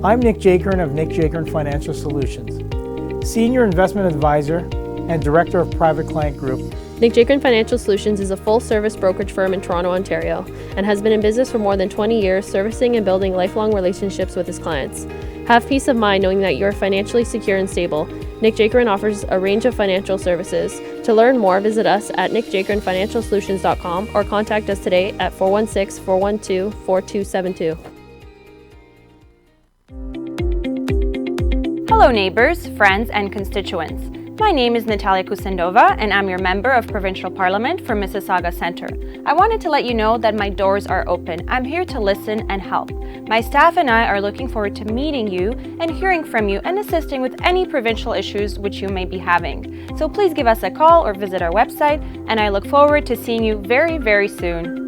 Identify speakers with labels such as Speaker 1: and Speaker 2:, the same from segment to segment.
Speaker 1: I'm Nick Jakern of Nick Jakern Financial Solutions, Senior Investment Advisor and Director of Private Client Group.
Speaker 2: Nick Jakern Financial Solutions is a full-service brokerage firm in Toronto, Ontario, and has been in business for more than 20 years, servicing and building lifelong relationships with his clients. Have peace of mind knowing that you're financially secure and stable. Nick Jakern offers a range of financial services. To learn more, visit us at nickjakernfinancialsolutions.com or contact us today at 416-412-4272.
Speaker 3: Hello neighbours, friends and constituents. My name is Natalia Kusendova and I'm your Member of Provincial Parliament for Mississauga Centre. I wanted to let you know that my doors are open. I'm here to listen and help. My staff and I are looking forward to meeting you and hearing from you and assisting with any provincial issues which you may be having. So please give us a call or visit our website, and I look forward to seeing you very, very soon.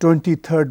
Speaker 4: 23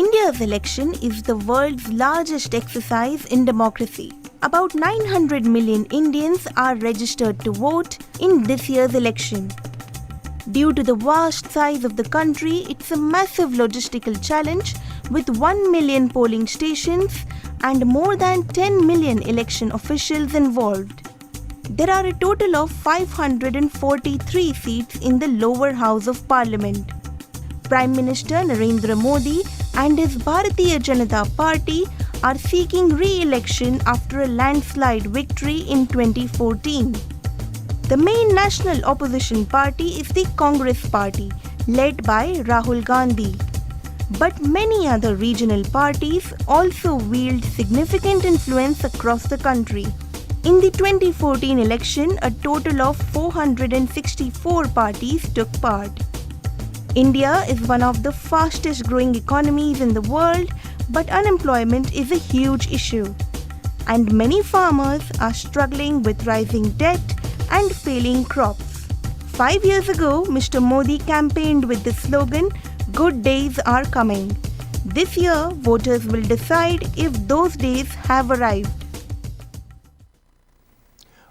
Speaker 5: India's election is the world's largest exercise in democracy. About 900 million Indians are registered to vote in this year's election. Due to the vast size of the country, it's a massive logistical challenge with 1 million polling stations and more than 10 million election officials involved. There are a total of 543 seats in the lower house of parliament. Prime Minister Narendra Modi and his Bharatiya Janata Party are seeking re-election after a landslide victory in 2014. The main national opposition party is the Congress Party, led by Rahul Gandhi. But many other regional parties also wield significant influence across the country. In the 2014 election, a total of 464 parties took part. India is one of the fastest growing economies in the world, but unemployment is a huge issue. And many farmers are struggling with rising debt and failing crops. 5 years ago, Mr. Modi campaigned with the slogan, "Good days are coming." This year, voters will decide if those days have arrived.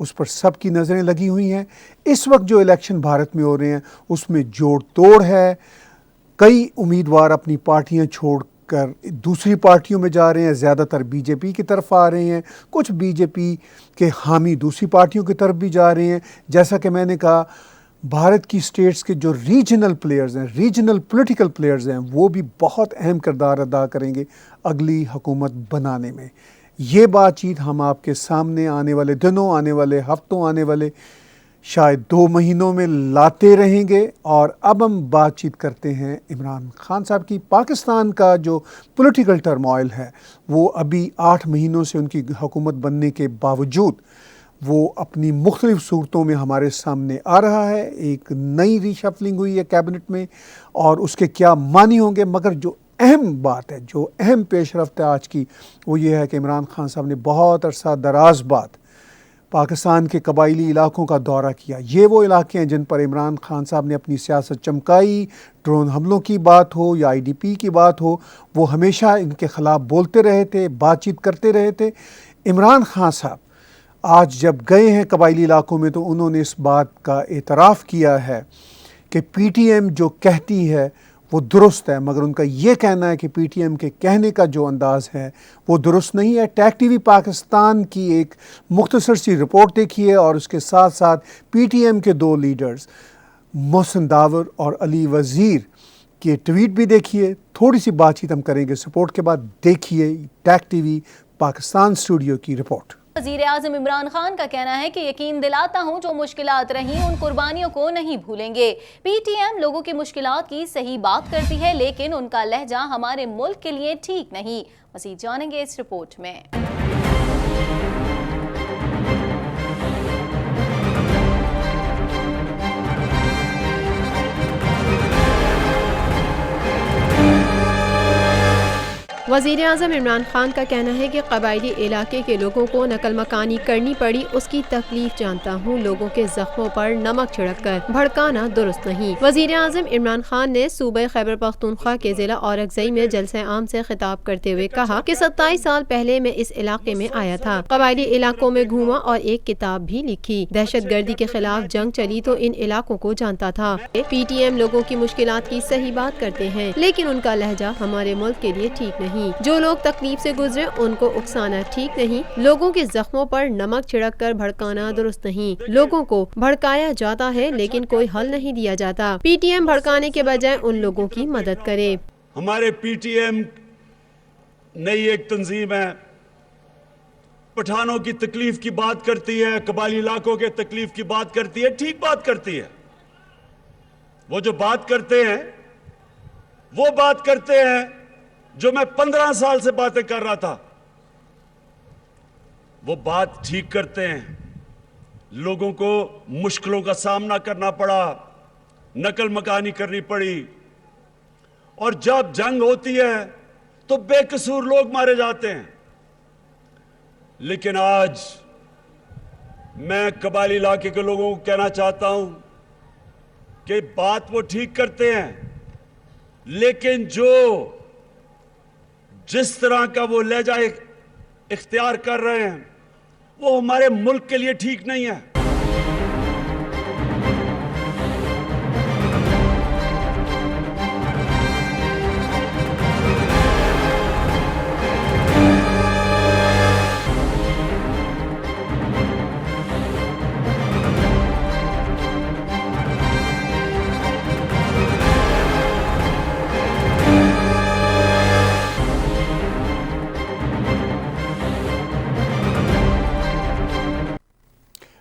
Speaker 4: اس پر سب کی نظریں لگی ہوئی ہیں. اس وقت جو election Bharat میں ہو رہے ہیں اس میں جوڑ توڑ ہے. کئی امیدوار اپنی پارٹیاں چھوڑ کر دوسری پارٹیوں میں جا رہے ہیں, زیادہ تر بی جے پی کی طرف آ رہے ہیں, کچھ بی جے پی کے حامی دوسری پارٹیوں کی طرف بھی جا رہے ہیں. جیسا کہ میں نے کہا, بھارت کی اسٹیٹس کے جو ریجنل پلیئرز ہیں, ریجنل پولیٹیکل پلیئرز ہیں, وہ بھی بہت اہم کردار ادا کریں گے اگلی حکومت بنانے میں. یہ بات چیت ہم آپ کے سامنے آنے والے دنوں, آنے والے ہفتوں, آنے والے شاید 2 مہینوں میں لاتے رہیں گے. اور اب ہم بات چیت کرتے ہیں عمران خان صاحب کی. پاکستان کا جو پولیٹیکل ٹرموائل ہے وہ ابھی 8 مہینوں سے ان کی حکومت بننے کے باوجود وہ اپنی مختلف صورتوں میں ہمارے سامنے آ رہا ہے. ایک نئی ری شفلنگ ہوئی ہے کیبنٹ میں اور اس کے کیا معنی ہوں گے, مگر جو اہم بات ہے, جو اہم پیش رفت ہے آج کی, وہ یہ ہے کہ عمران خان صاحب نے بہت عرصہ دراز بعد پاکستان کے قبائلی علاقوں کا دورہ کیا. یہ وہ علاقے ہیں جن پر عمران خان صاحب نے اپنی سیاست چمکائی. ڈرون حملوں کی بات ہو یا آئی ڈی پی کی بات ہو, وہ ہمیشہ ان کے خلاف بولتے رہے تھے, بات چیت کرتے رہے تھے. عمران خان صاحب آج جب گئے ہیں قبائلی علاقوں میں تو انہوں نے اس بات کا اعتراف کیا ہے کہ پی ٹی ایم جو کہتی ہے وہ درست ہے, مگر ان کا یہ کہنا ہے کہ پی ٹی ایم کے کہنے کا جو انداز ہے وہ درست نہیں ہے. ٹیک ٹی وی پاکستان کی ایک مختصر سی رپورٹ دیکھیے اور اس کے ساتھ ساتھ پی ٹی ایم کے 2 لیڈرز محسن داور اور علی وزیر کے ٹویٹ بھی دیکھیے. تھوڑی سی بات چیت ہم کریں گے سپورٹ کے بعد. دیکھیے ٹیک ٹی وی پاکستان اسٹوڈیو کی رپورٹ.
Speaker 6: وزیر اعظم عمران خان کا کہنا ہے کہ یقین دلاتا ہوں جو مشکلات رہیں ان قربانیوں کو نہیں بھولیں گے. پی ٹی ایم لوگوں کی مشکلات کی صحیح بات کرتی ہے لیکن ان کا لہجہ ہمارے ملک کے لیے ٹھیک نہیں. مزید جانیں گے اس رپورٹ میں.
Speaker 2: وزیر اعظم عمران خان کا کہنا ہے کہ قبائلی علاقے کے لوگوں کو نقل مکانی کرنی پڑی, اس کی تکلیف جانتا ہوں. لوگوں کے زخموں پر نمک چھڑک کر بھڑکانا درست نہیں. وزیر اعظم عمران خان نے صوبہ خیبر پختونخوا کے ضلع اورکزئی میں جلسہ عام سے خطاب کرتے ہوئے کہا کہ 27 سال پہلے میں اس علاقے میں آیا تھا, قبائلی علاقوں میں گھوما اور ایک کتاب بھی لکھی. دہشت گردی کے خلاف جنگ چلی تو ان علاقوں کو جانتا تھا. پی ٹی ایم لوگوں کی مشکلات کی صحیح بات کرتے ہیں لیکن ان کا لہجہ ہمارے ملک کے لیے ٹھیک نہیں. جو لوگ تکلیف سے گزرے ان کو اکسانا ٹھیک نہیں. لوگوں کے زخموں پر نمک چھڑک کر بھڑکانا درست نہیں. لوگوں کو بھڑکایا جاتا ہے لیکن کوئی حل نہیں دیا جاتا. پی ٹی ایم بھڑکانے کے بجائے ان لوگوں کی مدد کرے.
Speaker 7: ہمارے پی ٹی ایم نئی ایک تنظیم ہے, پٹھانوں کی تکلیف کی بات کرتی ہے, قبائلی علاقوں کے تکلیف کی بات کرتی ہے, ٹھیک بات کرتی ہے. وہ جو بات کرتے ہیں وہ بات کرتے ہیں جو میں 15 سال سے باتیں کر رہا تھا, وہ بات ٹھیک کرتے ہیں. لوگوں کو مشکلوں کا سامنا کرنا پڑا, نقل مکانی کرنی پڑی, اور جب جنگ ہوتی ہے تو بے قصور لوگ مارے جاتے ہیں. لیکن آج میں قبائلی علاقے کے لوگوں کو کہنا چاہتا ہوں کہ بات وہ ٹھیک کرتے ہیں لیکن جس طرح کا وہ لہجہ اختیار کر رہے ہیں وہ ہمارے ملک کے لیے ٹھیک نہیں ہے.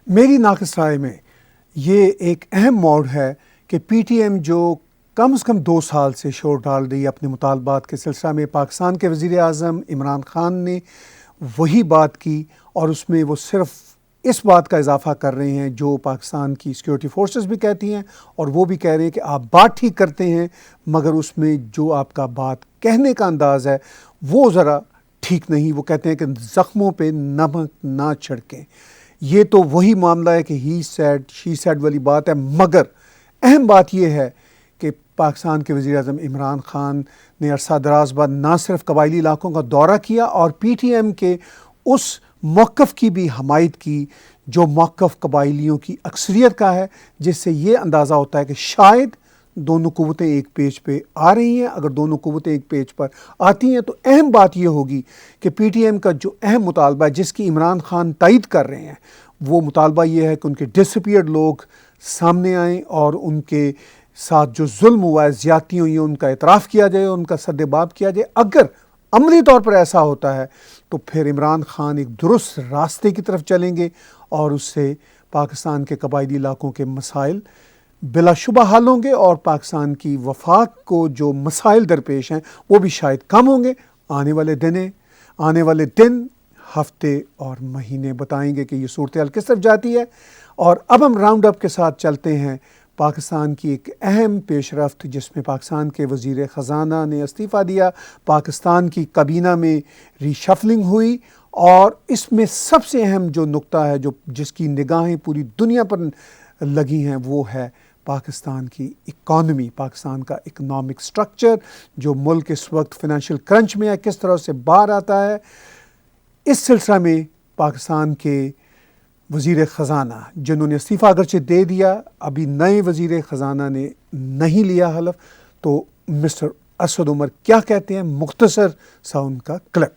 Speaker 4: میری ناقص رائے میں یہ ایک اہم موڑ ہے کہ پی ٹی ایم جو کم از کم 2 سال سے شور ڈال رہی ہے اپنے مطالبات کے سلسلہ میں, پاکستان کے وزیر اعظم عمران خان نے وہی بات کی اور اس میں وہ صرف اس بات کا اضافہ کر رہے ہیں جو پاکستان کی سیکیورٹی فورسز بھی کہتی ہیں, اور وہ بھی کہہ رہے ہیں کہ آپ بات ٹھیک کرتے ہیں مگر اس میں جو آپ کا بات کہنے کا انداز ہے وہ ذرا ٹھیک نہیں. وہ کہتے ہیں کہ زخموں پہ نمک نہ چھڑکیں. یہ تو وہی معاملہ ہے کہ ہی سیڈ شی سیڈ والی بات ہے, مگر اہم بات یہ ہے کہ پاکستان کے وزیر اعظم عمران خان نے عرصہ دراز بعد نہ صرف قبائلی علاقوں کا دورہ کیا اور پی ٹی ایم کے اس موقف کی بھی حمایت کی جو موقف قبائلیوں کی اکثریت کا ہے، جس سے یہ اندازہ ہوتا ہے کہ شاید دونوں قوتیں ایک پیج پہ آ رہی ہیں۔ اگر دونوں قوتیں ایک پیج پر آتی ہیں تو اہم بات یہ ہوگی کہ پی ٹی ایم کا جو اہم مطالبہ ہے جس کی عمران خان تائید کر رہے ہیں، وہ مطالبہ یہ ہے کہ ان کے ڈسپیئرڈ لوگ سامنے آئیں اور ان کے ساتھ جو ظلم ہوا ہے، زیادتی ہوئی ہیں، ان کا اعتراف کیا جائے، ان کا سد باب کیا جائے۔ اگر عملی طور پر ایسا ہوتا ہے تو پھر عمران خان ایک درست راستے کی طرف چلیں گے اور اس سے پاکستان کے قبائلی علاقوں کے مسائل بلا شبہ حل ہوں گے، اور پاکستان کی وفاق کو جو مسائل درپیش ہیں وہ بھی شاید کم ہوں گے۔ آنے والے دن، ہفتے اور مہینے بتائیں گے کہ یہ صورتحال کس طرف جاتی ہے۔ اور اب ہم راؤنڈ اپ کے ساتھ چلتے ہیں پاکستان کی ایک اہم پیش رفت، جس میں پاکستان کے وزیر خزانہ نے استعفیٰ دیا، پاکستان کی کابینہ میں ری شفلنگ ہوئی، اور اس میں سب سے اہم جو نقطہ ہے جس کی نگاہیں پوری دنیا پر لگی ہیں، وہ ہے پاکستان کی اکانومی، پاکستان کا اکنامک سٹرکچر، جو ملک اس وقت فائنینشیل کرنچ میں ہے، کس طرح سے باہر آتا ہے۔ اس سلسلہ میں پاکستان کے وزیر خزانہ، جنہوں نے استعفیٰ اگرچہ دے دیا، ابھی نئے وزیر خزانہ نے نہیں لیا حلف، تو مسٹر اسد عمر کیا کہتے ہیں، مختصر سا ان کا کلپ۔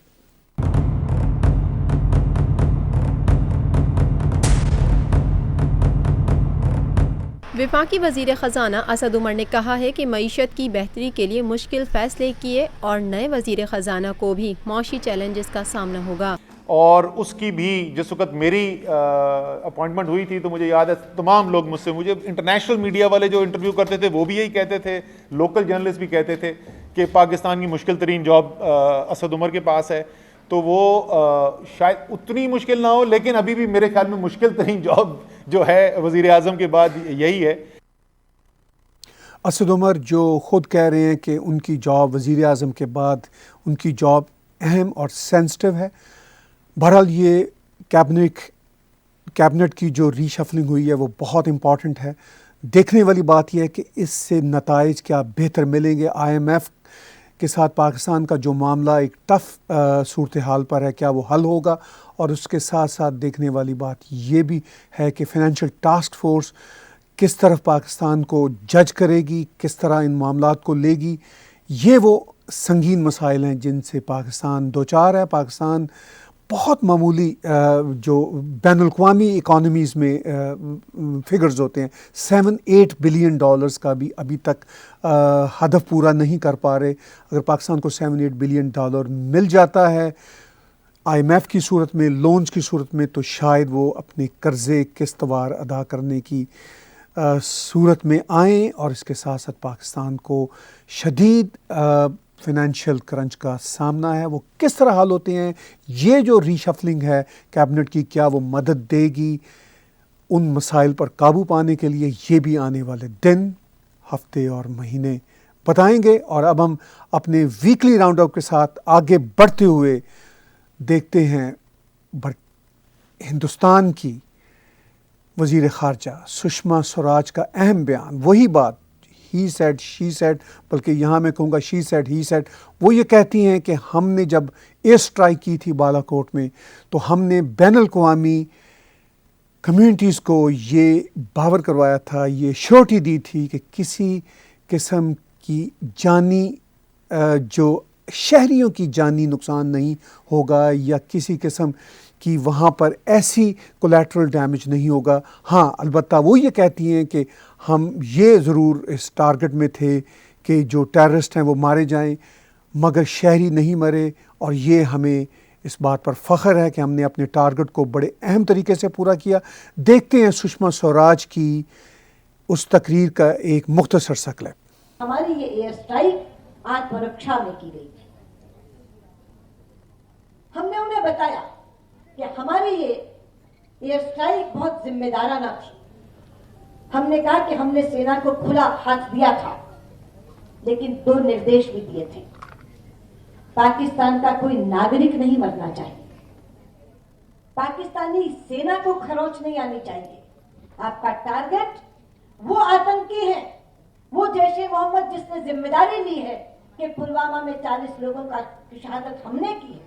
Speaker 8: وفاقی وزیر خزانہ اسد عمر نے کہا ہے کہ معیشت کی بہتری کے لیے مشکل فیصلے کیے اور نئے وزیر خزانہ کو بھی معاشی چیلنجز کا سامنا ہوگا۔
Speaker 9: اور اس کی بھی جس وقت میری اپوائنٹمنٹ ہوئی تھی تو مجھے یاد ہے تمام لوگ مجھے انٹرنیشنل میڈیا والے جو انٹرویو کرتے تھے وہ بھی یہی کہتے تھے، لوکل جرنلسٹ بھی کہتے تھے کہ پاکستان کی مشکل ترین جاب اسد عمر کے پاس ہے۔ تو وہ شاید اتنی مشکل نہ ہو، لیکن ابھی بھی میرے خیال میں مشکل ترین جاب جو ہے وزیر اعظم کے بعد یہی ہے۔
Speaker 4: اسد عمر جو خود کہہ رہے ہیں کہ ان کی جاب وزیر اعظم کے بعد ان کی جاب اہم اور سینسٹیو ہے۔ بہرحال یہ کیبنٹ کی جو ری شفلنگ ہوئی ہے وہ بہت امپورٹنٹ ہے۔ دیکھنے والی بات یہ ہے کہ اس سے نتائج کیا بہتر ملیں گے۔ آئی ایم ایف کے ساتھ پاکستان کا جو معاملہ ایک ٹف صورتحال پر ہے، کیا وہ حل ہوگا؟ اور اس کے ساتھ ساتھ دیکھنے والی بات یہ بھی ہے کہ فائنینشیل ٹاسک فورس کس طرف پاکستان کو جج کرے گی، کس طرح ان معاملات کو لے گی۔ یہ وہ سنگین مسائل ہیں جن سے پاکستان دوچار ہے۔ پاکستان بہت معمولی جو بین الاقوامی اکانومیز میں فگرز ہوتے ہیں، $7-8 بلین کا بھی ابھی تک ہدف پورا نہیں کر پا رہے۔ اگر پاکستان کو $7-8 بلین مل جاتا ہے آئی ایم ایف کی صورت میں، لونز کی صورت میں، تو شاید وہ اپنے قرضے قسط وار ادا کرنے کی صورت میں آئیں، اور اس کے ساتھ ساتھ پاکستان کو شدید فائنینشیل کرنچ کا سامنا ہے۔ وہ کس طرح حل ہوتے ہیں، یہ جو ری شفلنگ ہے کیبنٹ کی، کیا وہ مدد دے گی ان مسائل پر قابو پانے کے لیے؟ یہ بھی آنے والے دن، ہفتے اور مہینے بتائیں گے۔ اور اب ہم اپنے ویکلی راؤنڈ اپ کے ساتھ آگے بڑھتے ہوئے دیکھتے ہیں ہندوستان کی وزیر خارجہ سشما سوراج کا اہم بیان، وہی بات ہی سیڈ شی سیڈ، بلکہ یہاں میں کہوں گا شی سیڈ ہی سیڈ۔ وہ یہ کہتی ہیں کہ ہم نے جب ایئر اسٹرائک کی تھی بالا کوٹ میں، تو ہم نے بین الاقوامی کمیونٹیز کو یہ باور کروایا تھا، یہ شورٹی دی تھی کہ کسی قسم کی جانی جو شہریوں کی جانی نقصان نہیں ہوگا، یا کسی قسم کی وہاں پر ایسی کولیٹرل ڈیمیج نہیں ہوگا۔ ہاں البتہ وہ یہ کہتی ہیں کہ ہم یہ ضرور اس ٹارگٹ میں تھے کہ جو ٹیررسٹ ہیں وہ مارے جائیں، مگر شہری نہیں مرے، اور یہ ہمیں اس بات پر فخر ہے کہ ہم نے اپنے ٹارگٹ کو بڑے اہم طریقے سے پورا کیا۔ دیکھتے ہیں سشما سوراج کی اس تقریر کا ایک مختصر سا کلپ۔
Speaker 10: ہماری یہ ایئر اسٹرائک آتم رکشا میں کی گئی تھی۔ ہم نے انہیں بتایا کہ ہماری یہ ایئر اسٹرائک بہت ذمہ دارانہ تھی۔ ہم نے کہا کہ ہم نے سینا کو کھلا ہاتھ دیا تھا، لیکن 2 نردیش بھی دیے تھے۔ پاکستان کا کوئی ناگرک نہیں مرنا چاہیے، پاکستانی سینا کو خروچ نہیں آنی چاہیے۔ آپ کا ٹارگٹ وہ آتنکی ہے، وہ جیش محمد جس نے ذمہ داری لی ہے کہ پلوامہ میں 40 لوگوں کا شہادت ہم نے کی ہے،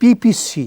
Speaker 4: PPC,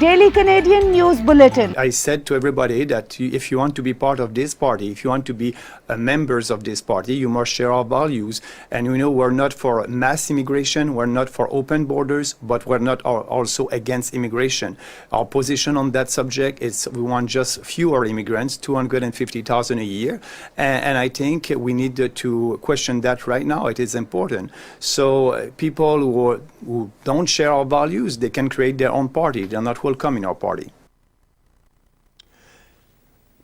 Speaker 11: Daily Canadian News Bulletin.
Speaker 12: I said to everybody that if you want to be part of this party, if you want to be members of this party, you must share our values. And we're not for mass immigration, we're not for open borders, but we're not also against immigration. Our position on that subject is we want just fewer immigrants, 250,000 a year. And I think we need to question that right now. It is important. So people who don't share our values, they can create their own party. They're not welcome in our party.